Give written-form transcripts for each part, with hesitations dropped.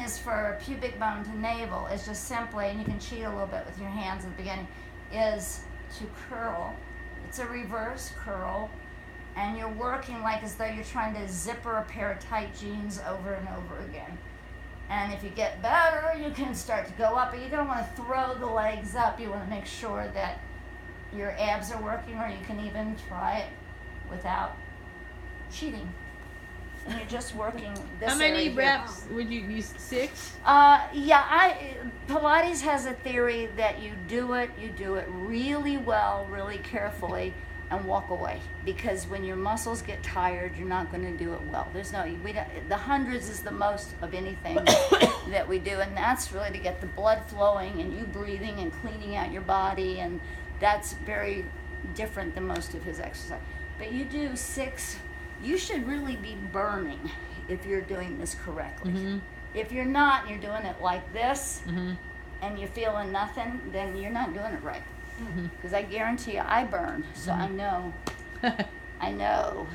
is for pubic bone to navel is just simply, and you can cheat a little bit with your hands at the beginning, is to curl. It's a reverse curl, and you're working like as though you're trying to zipper a pair of tight jeans over and over again. And if you get better, you can start to go up, but you don't want to throw the legs up. You want to make sure that your abs are working, or you can even try it without cheating. And you're just working this. How many area reps would you use? 6? Pilates has a theory that you do it really well, really carefully, and walk away. Because when your muscles get tired, you're not going to do it well. The hundreds is the most of anything that we do, and that's really to get the blood flowing and you breathing and cleaning out your body, and that's very different than most of his exercise. But you do 6. You should really be burning if you're doing this correctly. Mm-hmm. If you're not, and you're doing it like this, Mm-hmm. and you're feeling nothing, then you're not doing it right. Mm-hmm. Because I guarantee you, I burn, so I know. I know.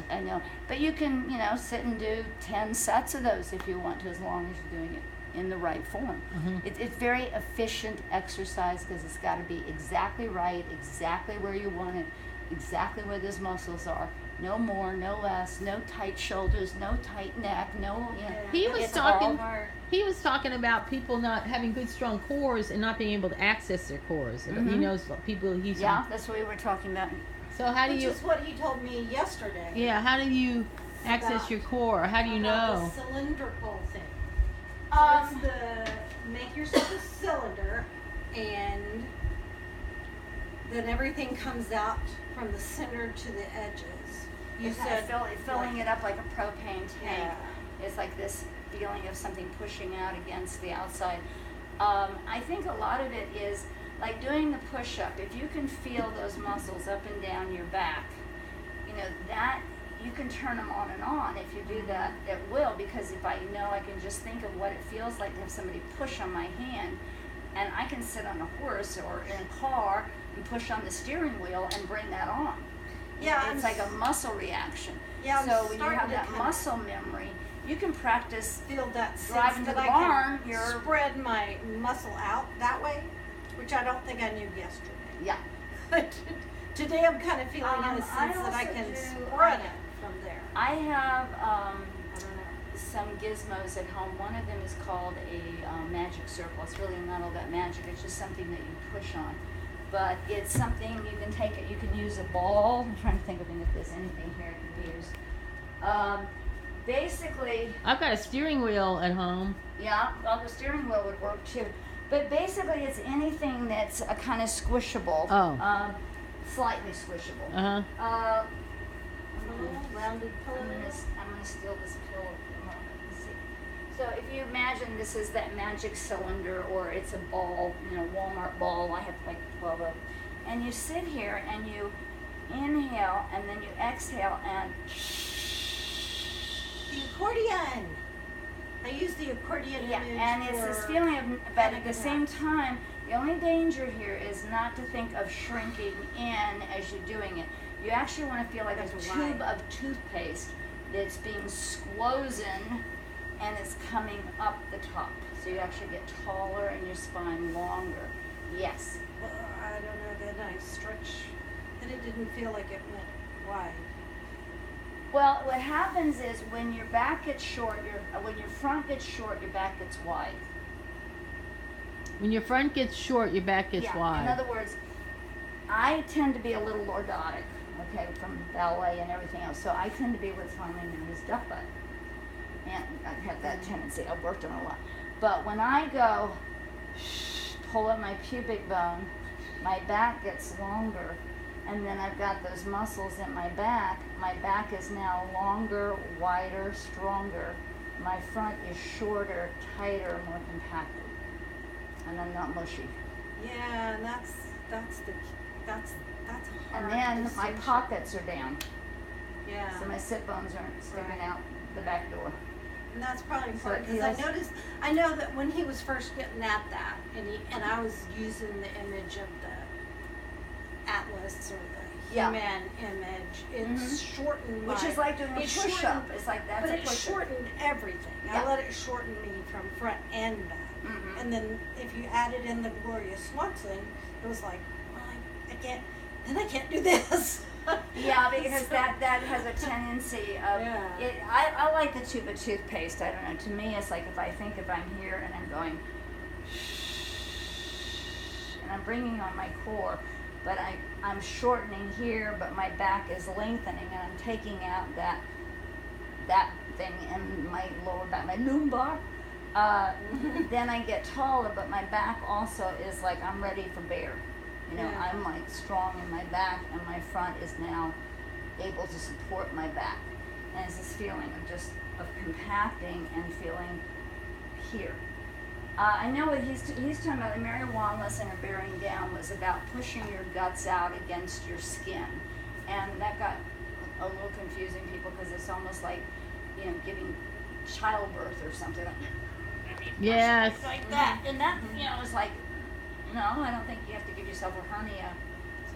But you can, sit and do 10 sets of those if you want to, as long as you're doing it in the right form. Mm-hmm. It's very efficient exercise because it's got to be exactly right, exactly where you want it, exactly where those muscles are. No more, no less, no tight shoulders, no tight neck, no. He was it's talking. all hard. He was talking about people not having good, strong cores and not being able to access their cores. Mm-hmm. He knows people. Yeah, that's what we were talking about. So how do Which you? is what he told me yesterday. Yeah, how do you access About- your core? How do you about know? The cylindrical thing. Um, Make yourself a cylinder, and then everything comes out from the center to the edges. You It's said filling it up like a propane tank. Yeah. It's like this feeling of something pushing out against the outside. I think a lot of it is like doing the push-up. If you can feel those muscles up and down your back, that you can turn them on and on. If you do that, it will, because if I can just think of what it feels like to have somebody push on my hand, and I can sit on a horse or in a car and push on the steering wheel and bring that on. Yeah, It's like a muscle reaction. Yeah, I'm So when you starting have to that kinda muscle memory, you can practice. feel that sense Driving to that the I barn, can you're- spread my muscle out that way, which I don't think I knew yesterday. Yeah. Today I'm kind of feeling in I a sense that I also can do- spread it from there. I have I don't know. some gizmos at home. One of them is called a magic circle. It's really not all that magic. It's just something that you push on. But it's something you can take it. You can use a ball. I'm trying to think of if there's anything here I can use. Basically, I've got a steering wheel at home. yeah, well, the steering wheel would work too. But basically, it's anything that's a kind of squishable. Oh. Slightly squishable. Uh-huh. Rounded pillow. I'm gonna steal this pillow for a moment. Let's see. So if you imagine this is that magic cylinder, or it's a ball, Walmart ball. I have like 12 of them. And you sit here and you inhale and then you exhale and The accordion. I use the accordion yeah, image and it's this for feeling of, but at panic the same attacks. time, the only danger here is not to think of shrinking in as you're doing it. You actually want to feel like a That's tube right. of toothpaste that's being squozen and it's coming up the top. So you actually get taller and your spine longer. Yes. Well, I don't know. Then I stretch, and it didn't feel like it went wide. Well, what happens is when your back gets short, when your front gets short, your back gets wide. When your front gets short, your back gets yeah. wide. In other words, I tend to be a little lordotic, okay, from ballet and everything else. So I tend to be what's commonly known as duck butt. And I have that tendency. I've worked on it a lot. But when I go, pull up my pubic bone, my back gets longer. And then I've got those muscles in my back. My back is now longer, wider, stronger. My front is shorter, tighter, more compacted. And I'm not mushy. Yeah, and that's a hard And then my distinction. pockets are down. Yeah. So my sit bones aren't sticking Right. out the back door. And that's probably So important it because feels- I know that when he was first getting at that, and I was using the image of the atlas or the Yeah. He-Man image. It's shortened Which my, is like doing a it push-up. shortened- It's like that's but a it push-up. shortened everything. Yeah. I let it shorten me from front and back. Mhm. And then if you added in the Gloria Swanson, it was like, well, I can't, then I can't do this. Yeah, because So- that has a tendency of Yeah. it. I like the tube of toothpaste. I don't know. To me, it's like if I'm here and I'm going, and I'm bringing on my core, but I'm shortening here, but my back is lengthening, and I'm taking out that thing in my lower back, my lumbar. Then I get taller, but my back also is like I'm ready for bear. You know, Yeah. I'm like strong in my back, and my front is now able to support my back. And it's this feeling of compacting and feeling here. I know what he's talking about. Mary Wallace and her bearing down was about pushing your guts out against your skin, and that got a little confusing people because it's almost like, you know, giving childbirth or something. Yes. Like that, and that, you know, is like, no, I don't think you have to give yourself a hernia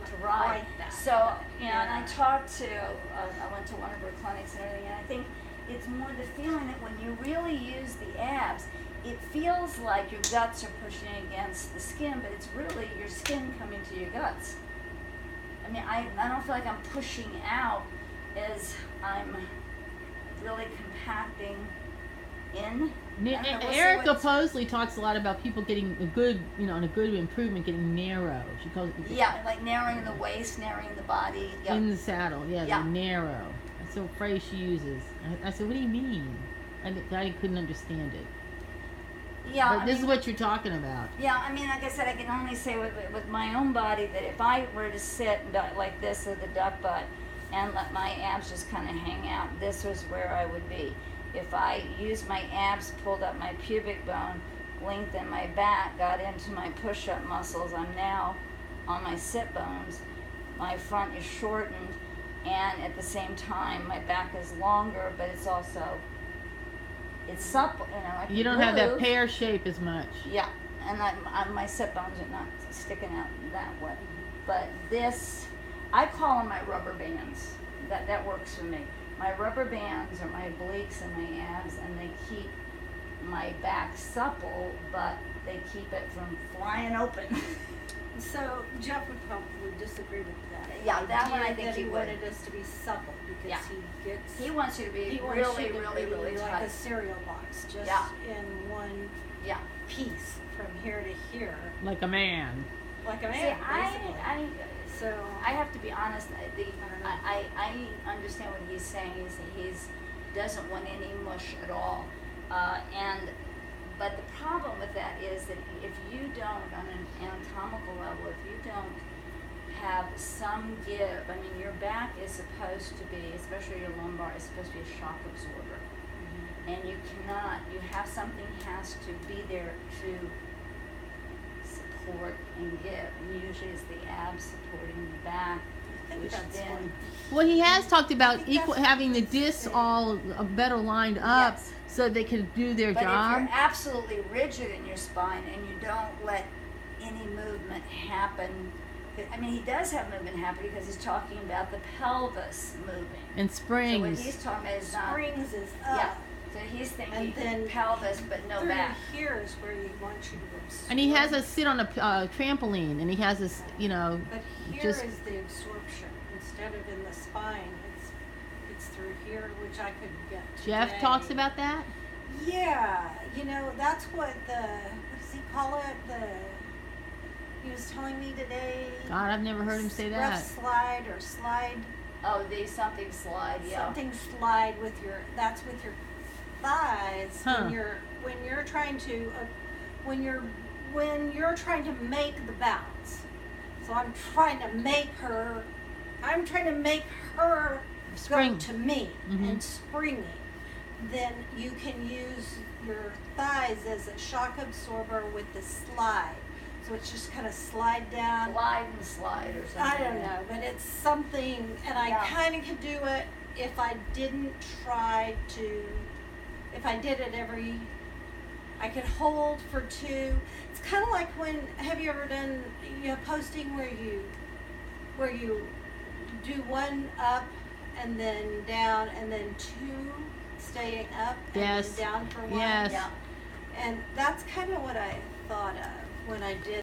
to ride. Like that. So, you know, and I Yeah. talked to, I went to one of her clinics and everything, and I think it's more the feeling that when you really use the abs, it feels like your guts are pushing against the skin, but it's really your skin coming to your guts. I mean, I don't feel like I'm pushing out as I'm really compacting in. I don't know, we'll see Erica what's- Posley talks a lot about people getting a good, and a good improvement, getting narrow. She calls it Yeah, like narrowing the waist, narrowing the body. Yep. in the saddle. Yeah, Yeah. they're narrow. That's the phrase she uses. I said, what do you mean? I couldn't understand it. Yeah, But I this mean, is what you're talking about. yeah, I mean, like I said, I can only say with my own body that if I were to sit like this with the duck butt and let my abs just kind of hang out, this was where I would be. If I used my abs, pulled up my pubic bone, lengthened my back, got into my push-up muscles, I'm now on my sit bones. My front is shortened, and at the same time, my back is longer, but it's also, it's supple, you know. I can You don't have that move. pear shape as much. Yeah, and my sit bones are not sticking out that way. But this, I call them my rubber bands. That works for me. My rubber bands are my obliques and my abs, and they keep my back supple, but they keep it from flying open. So Jeff would probably disagree with that. Yeah, that one I idea think that he he would. wanted us to be supple because Yeah. he gets. He wants you to be he wants really, you to really, be really like tight. a cereal box, just Yeah. in one Yeah. piece from here to here, Like a man. like a See, man. basically. So I have to be honest. don't know. I understand what he's saying. He's doesn't want any mush at all, but the problem with that is that if you don't, on an anatomical level, if you don't have some give, I mean, your back is supposed to be, especially your lumbar, is supposed to be a shock absorber, and you cannot. You have something has to be there to support and give. And usually, it's the abs supporting the back, I think which that's then. one. Well, he has talked about I think that's having the what he discs said. all better lined up Yes. so they could do their But if job. you're absolutely rigid in your spine and you don't let any movement happen, I mean, he does have movement happen because he's talking about the pelvis moving. And So what springs. he's talking about is not. Springs is Yeah. up. So he's thinking And then pelvis, but no Through back. here is where you want you to absorb. And he has us sit on a trampoline, and he has us, But here is just- the absorption instead of in the spine. It's through here, which I couldn't get. Jeff today. talks about that. Yeah, that's what what does he call it? He was telling me today. God, I've never heard him say rough that. slide or slide. Oh, the something slide, yeah. Something slide with your. That's with your thighs Huh. when you're trying to when you're trying to make the bounce. So I'm trying to make her Spring. go to me Mhm. and springy. Then you can use your thighs as a shock absorber with the slide. So it's just kind of slide down. Slide and slide or something. I don't know, but it's something, and I Yeah. kind of could do it if I didn't try to. If I did it I could hold for two. It's kind of like have you ever done posting where you do one up and then down and then two staying up and Yes. then down for one. Yes. Yeah. And that's kind of what I thought of when I did